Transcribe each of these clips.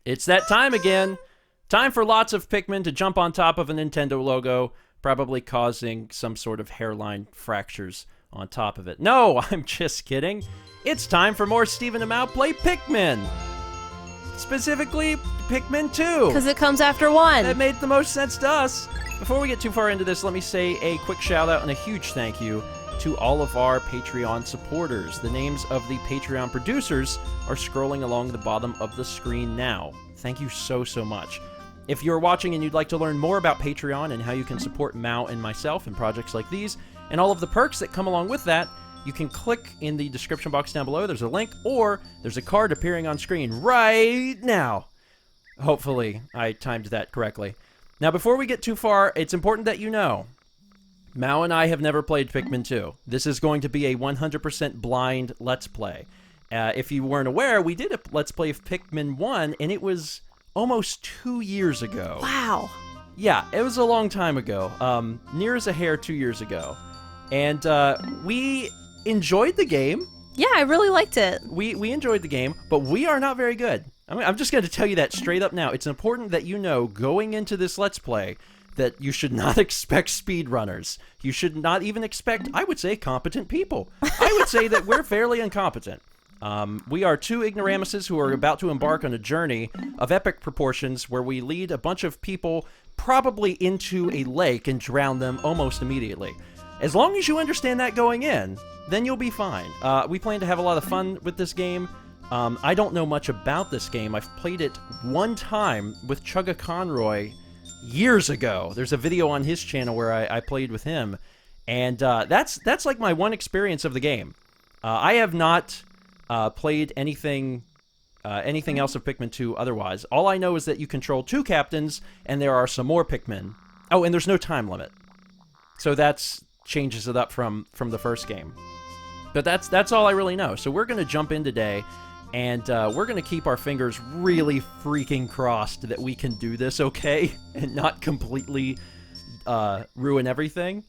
It's that time again. Time for lots of Pikmin to jump on top of a Nintendo logo, probably causing some sort of hairline fractures on top of it. No, I'm just kidding. It's time for more Stephen and Mao play Pikmin. Specifically, Pikmin 2. Because it comes after 1. That made the most sense to us. Before we get too far into this, let me say a quick shout out and a huge thank you to all of our Patreon supporters. The names of the Patreon producers are scrolling along the bottom of the screen now. Thank you so much. If you're watching and you'd like to learn more about Patreon and how you can support Mao and myself in projects like these, and all of the perks that come along with that, you can click in the description box down below. There's a link, or there's a card appearing on screen right now. Hopefully, I timed that correctly. Now, before we get too far, it's important that you know, Mao and I have never played Pikmin 2. This is going to be a 100% blind Let's Play. If you weren't aware, we did a Let's Play of Pikmin 1, and it was almost 2 years ago. Wow. Yeah, it was a long time ago. Near as a hair 2 years ago. And we enjoyed the game. Yeah, I really liked it. We enjoyed the game, but we are not very good. I'm just going to tell you that straight up now. It's important that you know, going into this Let's Play, that you should not expect speedrunners. You should not even expect, I would say, competent people. I would say that we're fairly incompetent. We are two ignoramuses who are about to embark on a journey of epic proportions where we lead a bunch of people probably into a lake and drown them almost immediately. As long as you understand that going in, then you'll be fine. We plan to have a lot of fun with this game. I don't know much about this game. I've played it one time with Chugga Conroy years ago. There's a video on his channel where I played with him, and that's like my one experience of the game. I have not played anything else of Pikmin 2 otherwise. All I know is that you control 2 captains, and there are some more Pikmin. Oh, and there's no time limit. So that's changes it up from the first game. But that's all I really know. So we're going to jump in today, and we're going to keep our fingers really freaking crossed that we can do this okay and not completely ruin everything.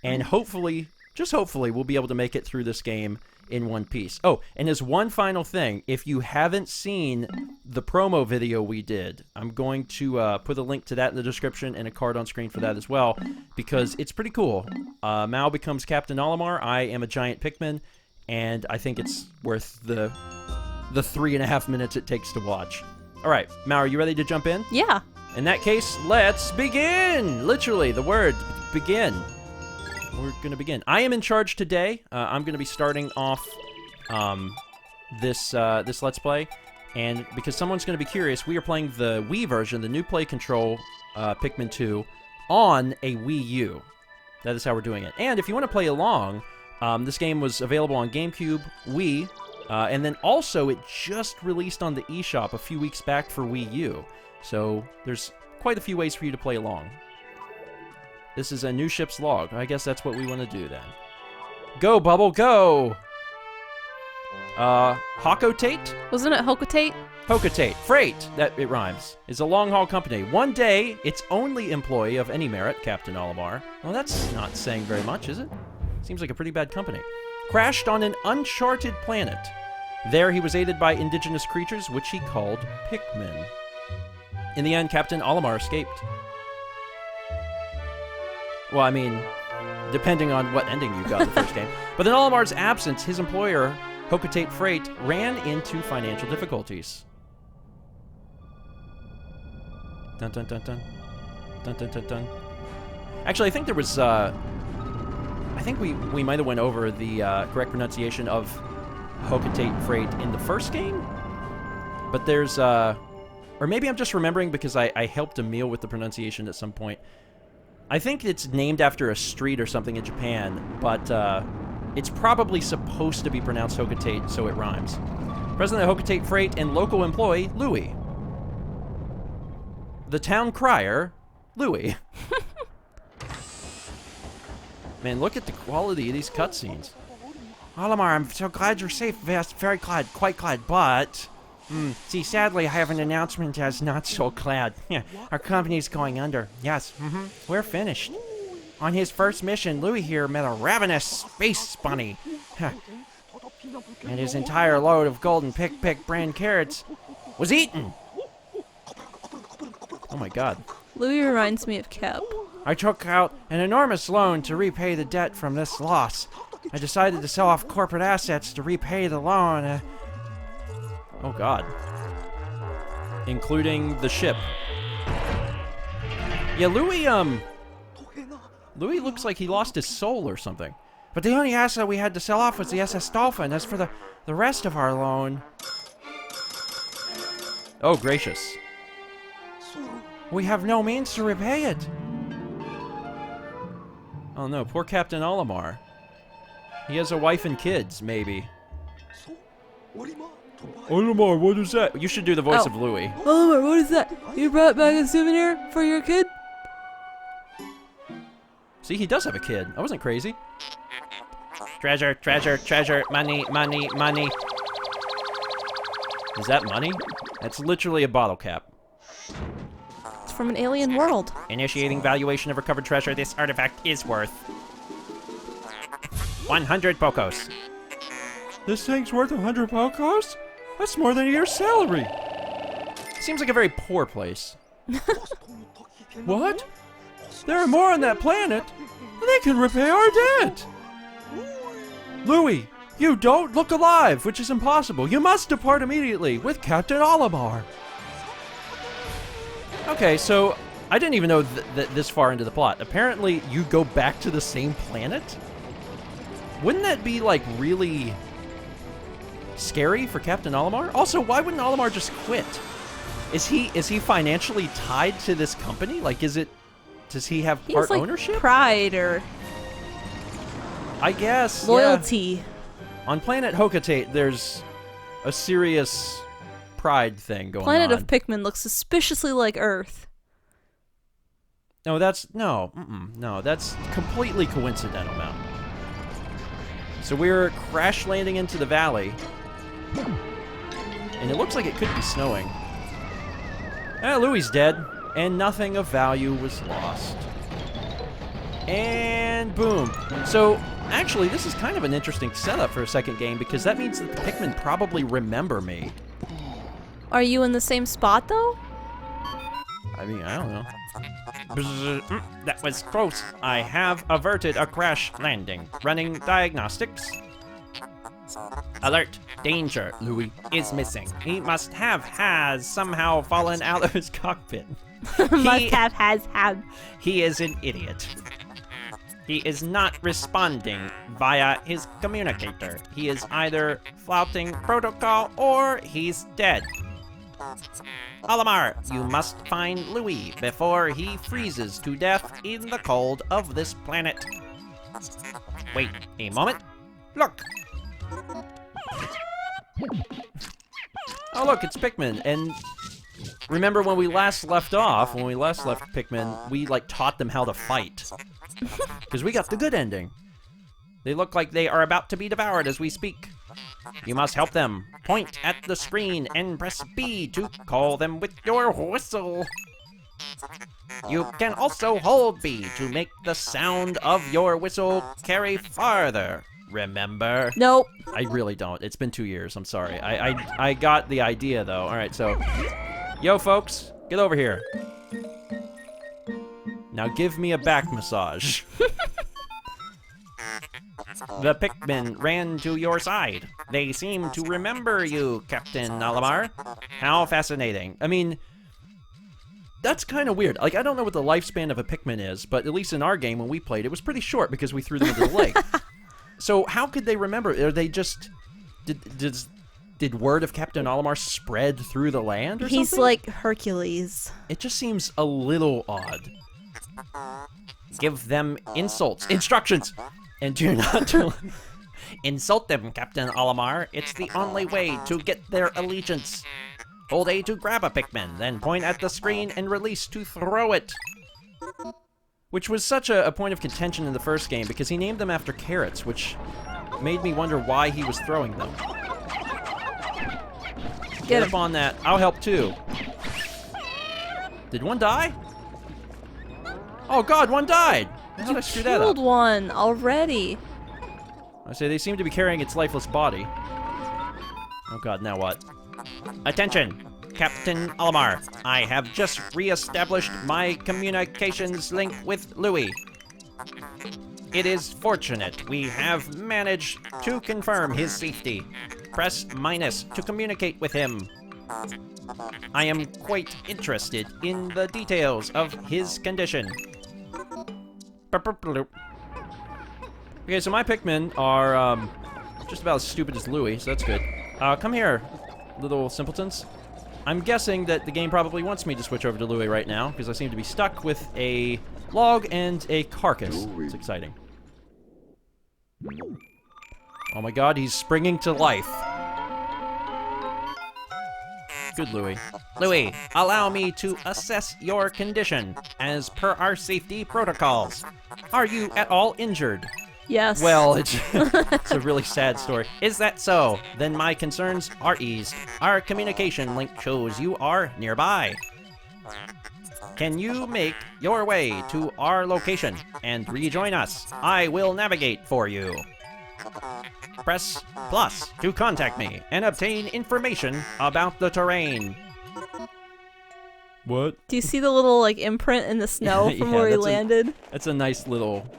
And hopefully, just hopefully, we'll be able to make it through this game in one piece. Oh, and as one final thing, if you haven't seen the promo video we did, I'm going to put a link to that in the description and a card on screen for that as well, because it's pretty cool. Mao becomes Captain Olimar, I am a giant Pikmin, and I think it's worth the 3.5 minutes it takes to watch. All right, Mao, are you ready to jump in? Yeah. In that case, let's begin! Literally, the word, begin. We're going to begin. I am in charge today. I'm going to be starting off this Let's Play. And because someone's going to be curious, we are playing the Wii version, the new Play Control Pikmin 2, on a Wii U. That is how we're doing it. And if you want to play along, this game was available on GameCube, Wii, and then also it just released on the eShop a few weeks back for Wii U. So there's quite a few ways for you to play along. This is a new ship's log. I guess that's what we want to do then. Go, Bubble, go! Hokotate? Wasn't it Hokotate? Hokotate. Freight, that it rhymes, is a long-haul company. One day, its only employee of any merit, Captain Olimar. Well, that's not saying very much, is it? Seems like a pretty bad company. Crashed on an uncharted planet. There, he was aided by indigenous creatures, which he called Pikmin. In the end, Captain Olimar escaped. Well, I mean, depending on what ending you got in the first game. But in Olimar's absence, his employer, Hokotate Freight, ran into financial difficulties. Dun dun dun dun. Dun dun dun dun. Actually, I think there was, I think we might have went over the correct pronunciation of Hokotate Freight in the first game. But there's, or maybe I'm just remembering because I helped Emil with the pronunciation at some point. I think it's named after a street or something in Japan, but it's probably supposed to be pronounced Hokotate, so it rhymes. President of Hokotate Freight and local employee, Louis. The town crier, Louis. Man, look at the quality of these cutscenes. Olimar, I'm so glad you're safe. Very glad, quite glad, but... see, sadly, I have an announcement as not so glad. Our company's going under. Yes, we're finished. On his first mission, Louis here met a ravenous space bunny. And his entire load of golden pick brand carrots was eaten. my god. Louis reminds me of Kep. I took out an enormous loan to repay the debt from this loss. I decided to sell off corporate assets to repay the loan. Oh god. Including the ship. Yeah, Louis looks like he lost his soul or something. But the only asset we had to sell off was the SS Dolphin. As for the rest of our loan... Oh, gracious. We have no means to repay it. Oh no, poor Captain Olimar. He has a wife and kids, maybe. Olimar, what is that? You should do the voice of Louis. Olimar, what is that? You brought back a souvenir for your kid? See, he does have a kid. I wasn't crazy. Treasure, treasure, treasure, money, money, money. Is that money? That's literally a bottle cap. It's from an alien world. Initiating valuation of recovered treasure. This artifact is worth 100 Pocos. This thing's worth 100 Pocos? That's more than a year's salary. Seems like a very poor place. What? There are more on that planet. They can repay our debt. Louis, you don't look alive, which is impossible. You must depart immediately with Captain Olimar. Okay, so I didn't even know this far into the plot. Apparently, you go back to the same planet? Wouldn't that be, like, really scary for Captain Olimar? Also, why wouldn't Olimar just quit? Is he financially tied to this company? Like, does he have part ownership? Pride or I guess. loyalty. Yeah. On planet Hocotate, there's a serious pride thing going on. Planet of Pikmin looks suspiciously like Earth. No, that's completely coincidental now. So we're crash landing into the valley, and it looks like it could be snowing. Louis dead, and nothing of value was lost. And boom. So, actually, this is kind of an interesting setup for a second game, because that means that the Pikmin probably remember me. Are you in the same spot, though? I mean, I don't know. That was close. I have averted a crash landing. Running diagnostics. Alert! Danger! Louis is missing. He has somehow fallen out of his cockpit. He is an idiot. He is not responding via his communicator. He is either flouting protocol or he's dead. Olimar, you must find Louis before he freezes to death in the cold of this planet. Wait a moment. Look! Oh look, it's Pikmin, and remember when we last left Pikmin, we like taught them how to fight. Because we got the good ending. They look like they are about to be devoured as we speak. You must help them. Point at the screen and press B to call them with your whistle. You can also hold B to make the sound of your whistle carry farther. Remember? Nope. I really don't. It's been 2 years. I'm sorry. I got the idea, though. All right, so... Yo, folks. Get over here. Now give me a back massage. The Pikmin ran to your side. They seem to remember you, Captain Olimar. How fascinating. I mean, that's kind of weird. Like, I don't know what the lifespan of a Pikmin is, but at least in our game when we played, it was pretty short because we threw them into the lake. So how could they remember? Are they just... Did word of Captain Olimar spread through the land or something? He's like Hercules. It just seems a little odd. Give them insults. Instructions! And do not insult them, Captain Olimar. It's the only way to get their allegiance. Hold A to grab a Pikmin, then point at the screen and release to throw it. Which was such a point of contention in the first game, because he named them after carrots, which made me wonder why he was throwing them. Get up on that. I'll help too. Did one die? Oh god, one died! How did I screw that up? Killed one already. I say they seem to be carrying its lifeless body. Oh god, now what? Attention! Captain Olimar. I have just re-established my communications link with Louis. It is fortunate we have managed to confirm his safety. Press minus to communicate with him. I am quite interested in the details of his condition. Okay, so my Pikmin are just about as stupid as Louis, so that's good. Come here, little simpletons. I'm guessing that the game probably wants me to switch over to Louis right now, because I seem to be stuck with a log and a carcass. It's exciting. Oh my god, he's springing to life. Good Louis. Louis, allow me to assess your condition, as per our safety protocols. Are you at all injured? Yes. Well, it's a really sad story. Is that so? Then my concerns are eased. Our communication link shows you are nearby. Can you make your way to our location and rejoin us? I will navigate for you. Press plus to contact me and obtain information about the terrain. What? Do you see the little like imprint in the snow from where he landed? That's a nice little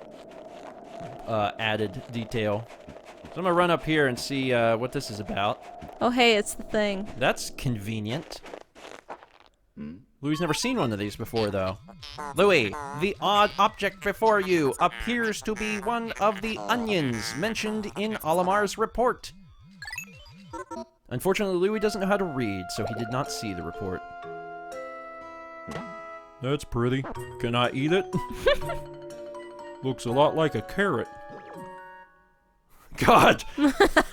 added detail. So I'm gonna run up here and see what this is about. Oh hey, it's the thing. That's convenient. Louis never seen one of these before, though. Louis, the odd object before you appears to be one of the onions mentioned in Olimar's report. Unfortunately, Louis doesn't know how to read, so he did not see the report. That's pretty. Can I eat it? Looks a lot like a carrot. God!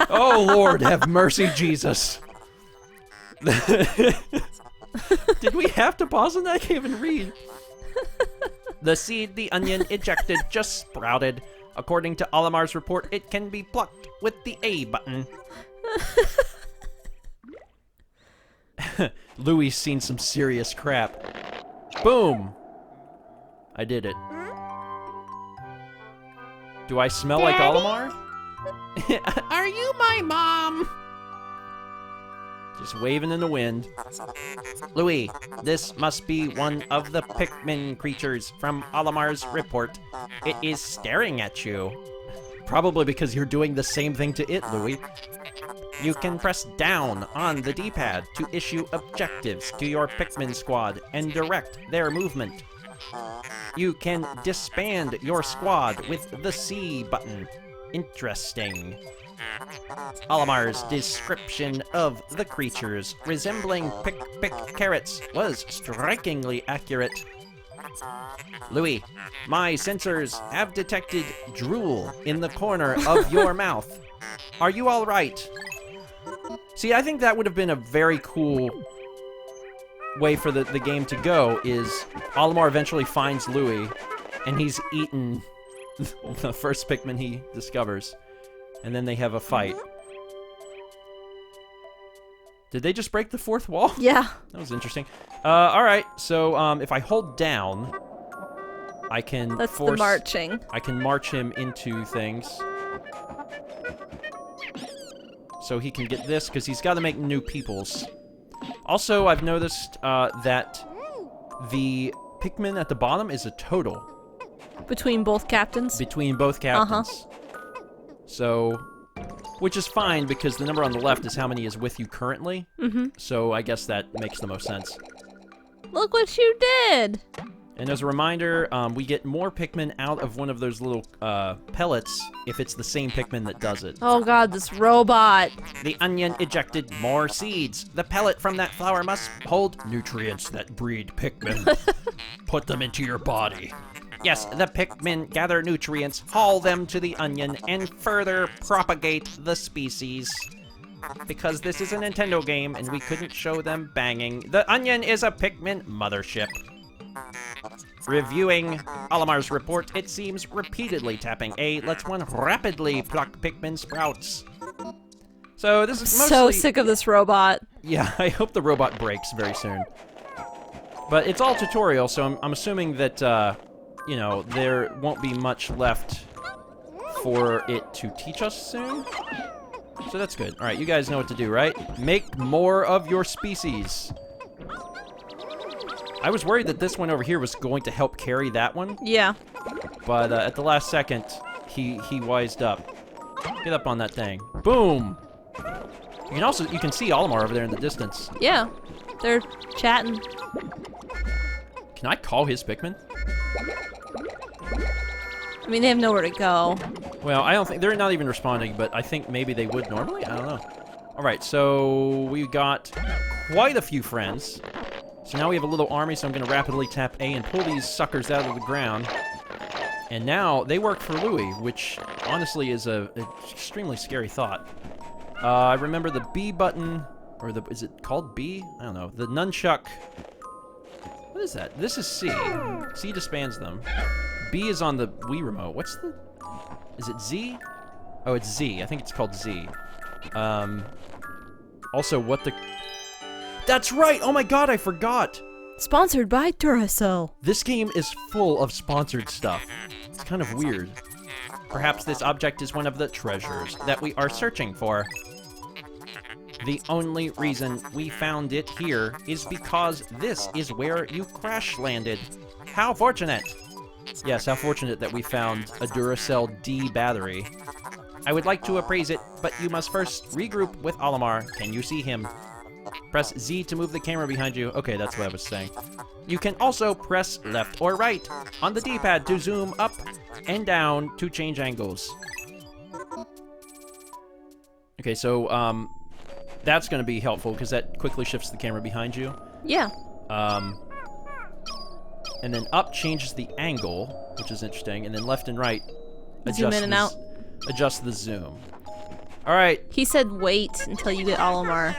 Oh, Lord, have mercy, Jesus. Did we have to pause on that? I can't even read. The seed the onion ejected just sprouted. According to Olimar's report, it can be plucked with the A button. Louis seen some serious crap. Boom! I did it. Do I smell like Olimar? Are you my mom? Just waving in the wind. Louis, this must be one of the Pikmin creatures from Olimar's report. It is staring at you. Probably because you're doing the same thing to it, Louis. You can press down on the D-pad to issue objectives to your Pikmin squad and direct their movement. You can disband your squad with the C button. Interesting. Olimar's description of the creatures resembling pick carrots was strikingly accurate. Louis, my sensors have detected drool in the corner of your mouth. Are you all right? See, I think that would have been a very cool way for the game to go, is Olimar eventually finds Louis, and he's eaten the first Pikmin he discovers. And then they have a fight. Did they just break the fourth wall? Yeah. That was interesting. Alright, so if I hold down, I can That's force... the marching. I can march him into things. So he can get this, because he's got to make new peoples. Also, I've noticed that the Pikmin at the bottom is a total. Between both captains? Between both captains. So, which is fine, because the number on the left is how many is with you currently. So I guess that makes the most sense. Look what you did! And as a reminder, we get more Pikmin out of one of those little pellets if it's the same Pikmin that does it. Oh god, this robot! The onion ejected more seeds. The pellet from that flower must hold nutrients that breed Pikmin. Put them into your body. Yes, the Pikmin gather nutrients, haul them to the onion, and further propagate the species. Because this is a Nintendo game and we couldn't show them banging, the onion is a Pikmin mothership. Reviewing Olimar's report, it seems repeatedly tapping A lets one rapidly pluck Pikmin sprouts. So this is mostly... So sick of this robot. Yeah, I hope the robot breaks very soon. But it's all tutorial, so I'm assuming that, you know, there won't be much left for it to teach us soon. So that's good. Alright, you guys know what to do, right? Make more of your species. I was worried that this one over here was going to help carry that one, Yeah. but at the last second, he wised up. Get up on that thing. Boom! You can see Olimar over there in the distance. Yeah. They're chatting. Can I call his Pikmin? I mean, they have nowhere to go. Well, I don't think they're not even responding, but I think maybe they would normally. I don't know. All right, so we got quite a few friends. So now we have a little army, so I'm going to rapidly tap A and pull these suckers out of the ground. And now they work for Louis, which honestly is an extremely scary thought. I remember the B button, or is it called B? I don't know. The nunchuck. What is that? This is C. C disbands them. B is on the Wii remote. Is it Z? Oh, it's Z. I think it's called Z. Also, That's right! Oh my god, I forgot! Sponsored by Duracell. This game is full of sponsored stuff. It's kind of weird. Perhaps this object is one of the treasures that we are searching for. The only reason we found it here is because this is where you crash landed. How fortunate! Yes, how fortunate that we found a Duracell D battery. I would like to appraise it, but you must first regroup with Olimar. Can you see him? Press Z to move the camera behind you. Okay, that's what I was saying. You can also press left or right on the D-pad to zoom up and down to change angles. Okay, so, that's going to be helpful because that quickly shifts the camera behind you. Yeah. And then up changes the angle, which is interesting, and then left and right Zoom in and out. Adjust the zoom. All right. He said wait until you get Olimar.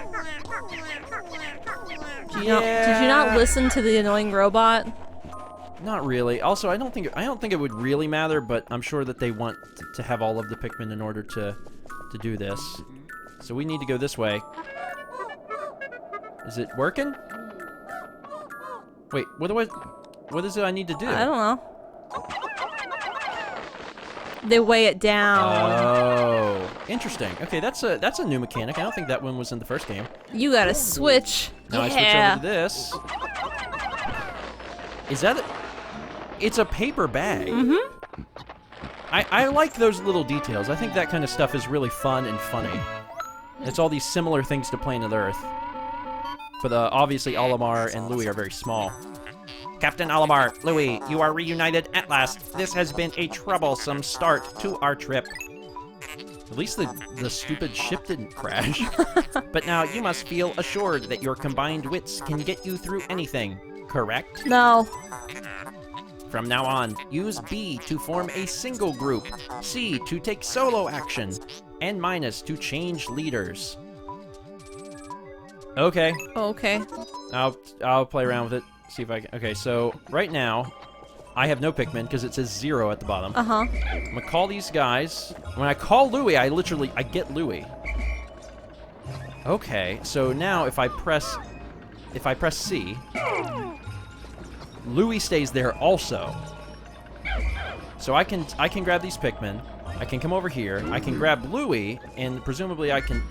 Did you not listen to the annoying robot? Not really. Also, I don't think it would really matter, but I'm sure that they want to have all of the Pikmin in order to do this. So we need to go this way. Is it working? Wait, what is it I need to do? I don't know. They weigh it down. Oh, interesting. Okay, that's a new mechanic. I don't think that one was in the first game. You gotta switch. Now I switch over to this. Is that it's a paper bag. Mm-hmm. I like those little details. I think that kind of stuff is really fun and funny. It's all these similar things to Planet Earth. But obviously Olimar and Louis are very small. Captain Olimar, Louis, you are reunited at last. This has been a troublesome start to our trip. At least the stupid ship didn't crash. But now you must feel assured that your combined wits can get you through anything, correct? No. From now on, use B to form a single group, C to take solo action, and minus to change leaders. Okay. Okay. I'll play around with it. See if I can. Okay, so right now, I have no Pikmin because it says 0 at the bottom. Uh-huh. I'm gonna call these guys. When I call Louis, I get Louis. Okay, so now if I press C, Louis stays there also. So I can grab these Pikmin. I can come over here. I can grab Louis, and presumably I can.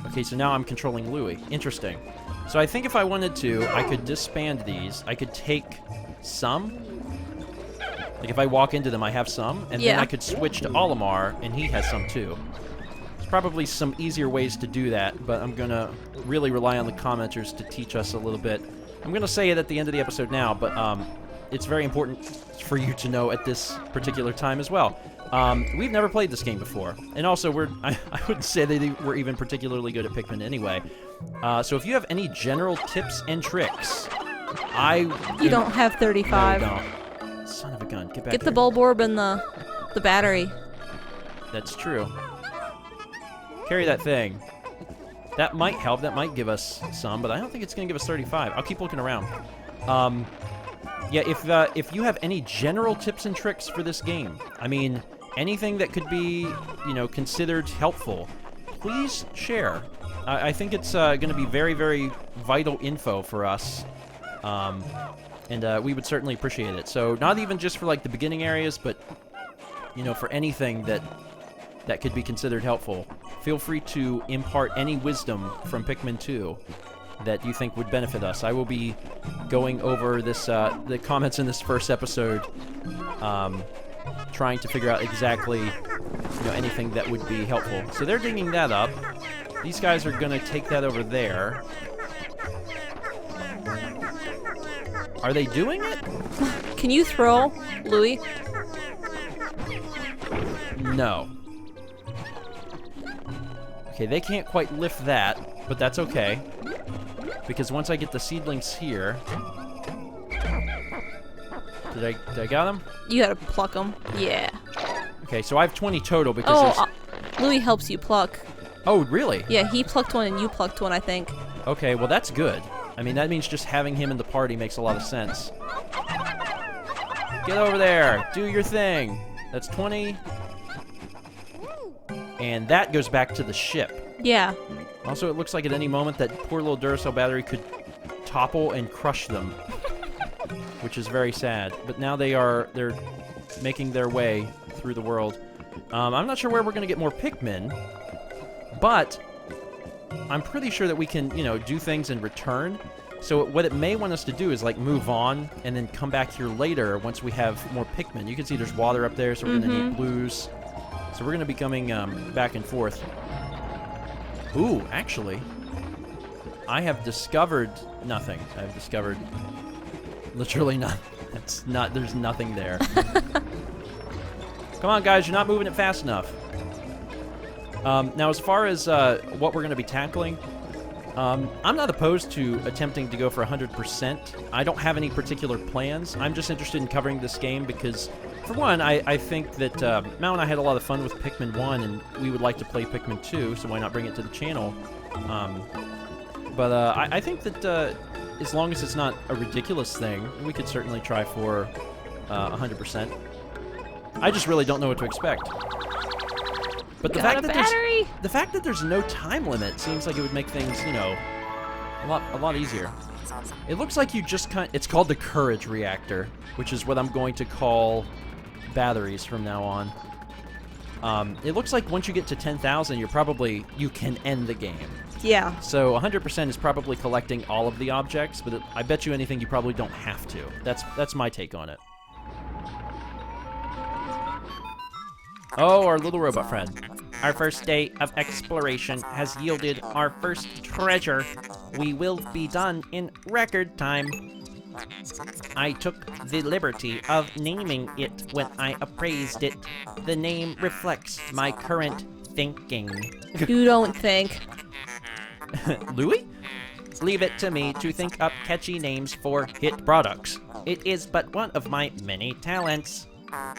Okay, so now I'm controlling Louis. Interesting. So I think if I wanted to, I could disband these. I could take some. Like if I walk into them, I have some. And then I could switch to Olimar, and he has some too. There's probably some easier ways to do that, but I'm going to really rely on the commenters to teach us a little bit. I'm going to say it at the end of the episode now, but it's very important for you to know at this particular time as well. We've never played this game before. And also, I wouldn't say that we're even particularly good at Pikmin anyway. So if you have any general tips and tricks, You don't have 35. No, don't. Son of a gun, get back Get here. the bulb orb and the battery. That's true. Carry that thing. That might help. That might give us some, but I don't think it's going to give us 35. I'll keep looking around. Yeah, if you have any general tips and tricks for this game, I mean, anything that could be, considered helpful, please share. I think it's going to be very, very vital info for us, and we would certainly appreciate it. So not even just for like the beginning areas, but for anything that could be considered helpful. Feel free to impart any wisdom from Pikmin 2 that you think would benefit us. I will be going over this the comments in this first episode, trying to figure out exactly anything that would be helpful. So they're digging that up. These guys are going to take that over there. Are they doing it? Can you throw, Louis? No. Okay, they can't quite lift that, but that's okay. Because once I get the seedlings here... Did I got them? You gotta pluck them. Yeah. Okay, so I have 20 total because Louis helps you pluck. Oh, really? Yeah, he plucked one and you plucked one, I think. Okay, well that's good. I mean, that means just having him in the party makes a lot of sense. Get over there! Do your thing! That's 20. And that goes back to the ship. Yeah. Also, it looks like at any moment that poor little Duracell battery could topple and crush them. Which is very sad. But now they're making their way through the world. I'm not sure where we're going to get more Pikmin, but I'm pretty sure that we can, do things in return. So what it may want us to do is, like, move on and then come back here later once we have more Pikmin. You can see there's water up there, so we're going to need blues. So we're going to be coming back and forth. Ooh, actually, I have discovered nothing. I've discovered literally nothing. There's nothing there. Come on, guys, you're not moving it fast enough. Now, as far as what we're going to be tackling, I'm not opposed to attempting to go for 100%. I don't have any particular plans. I'm just interested in covering this game because, for one, I think that Mao and I had a lot of fun with Pikmin 1, and we would like to play Pikmin 2, so why not bring it to the channel? But I think that as long as it's not a ridiculous thing, we could certainly try for 100%. I just really don't know what to expect. But the fact that there's no time limit seems like it would make things, a lot easier. It looks like you just it's called the courage reactor, which is what I'm going to call batteries from now on. It looks like once you get to 10,000, you can end the game. Yeah. So 100% is probably collecting all of the objects, but I bet you anything you probably don't have to. That's my take on it. Oh, our little robot friend. Our first day of exploration has yielded our first treasure. We will be done in record time. I took the liberty of naming it when I appraised it. The name reflects my current thinking. You don't think. Louis? Leave it to me to think up catchy names for hit products. It is but one of my many talents.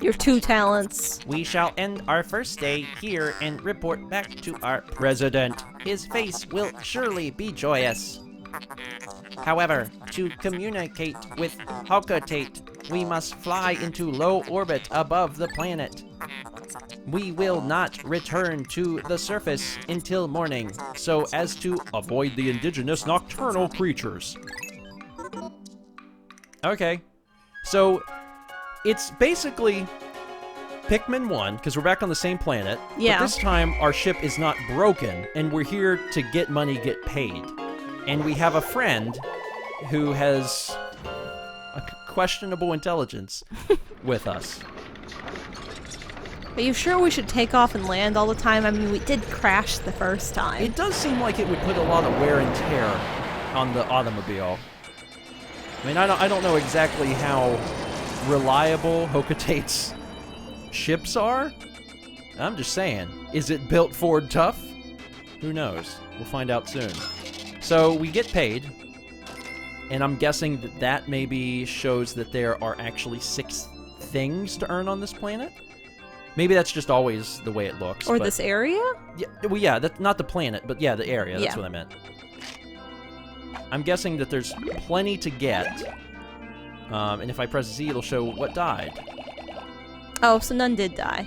Your two talents. We shall end our first day here and report back to our president. His face will surely be joyous. However, to communicate with Hokotate, we must fly into low orbit above the planet. We will not return to the surface until morning, so as to avoid the indigenous nocturnal creatures. Okay, so it's basically Pikmin 1, because we're back on the same planet. Yeah. But this time, our ship is not broken, and we're here to get money, get paid. And we have a friend who has a questionable intelligence with us. Are you sure we should take off and land all the time? I mean, we did crash the first time. It does seem like it would put a lot of wear and tear on the automobile. I mean, I don't know exactly how reliable Hokotate's ships are. I'm just saying. Is it built Ford tough? Who knows? We'll find out soon. So we get paid, and I'm guessing that maybe shows that there are actually 6 things to earn on this planet. Maybe that's just always the way it looks. Or this area? Yeah, well, yeah, that's not the planet, but yeah, the area. That's what I meant. I'm guessing that there's plenty to get. And if I press Z, it'll show what died. Oh, so none did die.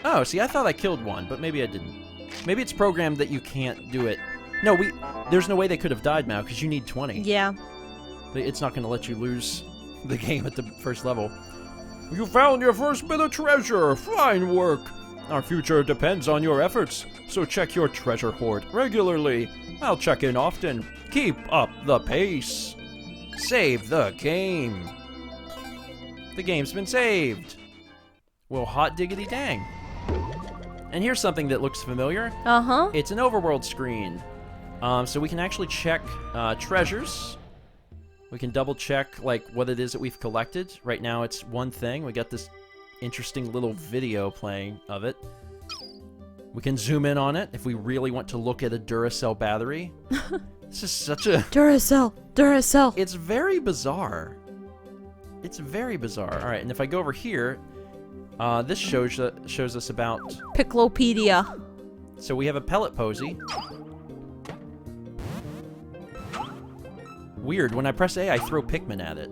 Oh, see, I thought I killed one, but maybe I didn't. Maybe it's programmed that you can't do it. No, there's no way they could have died now, because you need 20. Yeah. It's not going to let you lose the game at the first level. You found your first bit of treasure! Fine work! Our future depends on your efforts, so check your treasure hoard regularly. I'll check in often. Keep up the pace. Save the game. The game's been saved. Well, hot diggity dang. And here's something that looks familiar. Uh-huh. It's an overworld screen. So we can actually check treasures. We can double check like what it is that we've collected. Right now it's one thing. We got this interesting little video playing of it. We can zoom in on it if we really want to look at a Duracell battery. This is such a... Duracell! Duracell! It's very bizarre. It's very bizarre. All right, and if I go over here, this shows us about... Picklopedia. So we have a pellet posy. Weird, when I press A, I throw Pikmin at it.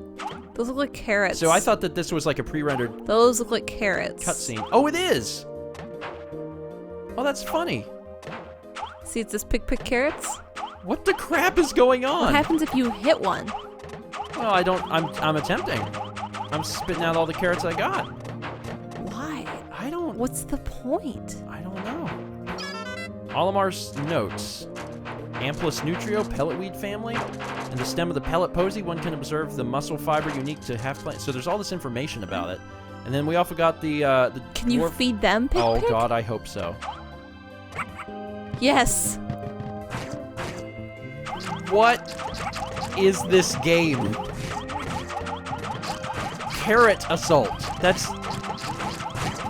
Those look like carrots. So I thought that this was like a pre-rendered Those look like carrots. cutscene. Oh, it is! Oh, that's funny. See, it says pick carrots. What the crap is going on? What happens if you hit one? Well, I'm attempting. I'm spitting out all the carrots I got. Why? I don't... What's the point? I don't know. Olimar's notes. Amplus nutrio, pelletweed family. In the stem of the pellet posy, one can observe the muscle fiber unique to half plant. So there's all this information about it. And then we also got the Can you feed them, Pick? Oh god, I hope so. Yes. What is this game? Carrot assault. That's...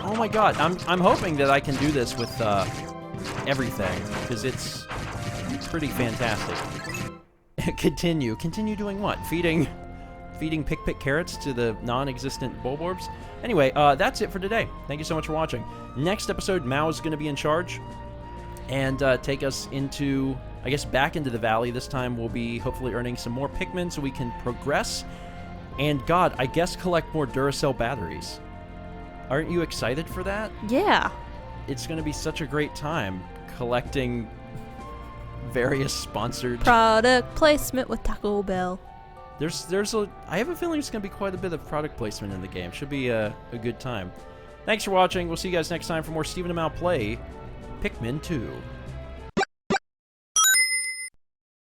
Oh my god, I'm hoping that I can do this with everything, because it's pretty fantastic. Continue doing what? Feeding pick carrots to the non-existent bulborbs? Anyway, that's it for today. Thank you so much for watching. Next episode, Mao is going to be in charge and take us into, I guess, back into the valley. This time we'll be hopefully earning some more Pikmin so we can progress. And god, I guess collect more Duracell batteries. Aren't you excited for that? Yeah. It's going to be such a great time collecting various sponsored Product placement with Taco Bell. I have a feeling there's going to be quite a bit of product placement in the game. Should be a good time. Thanks for watching. We'll see you guys next time for more Stephen and Mal play Pikmin 2.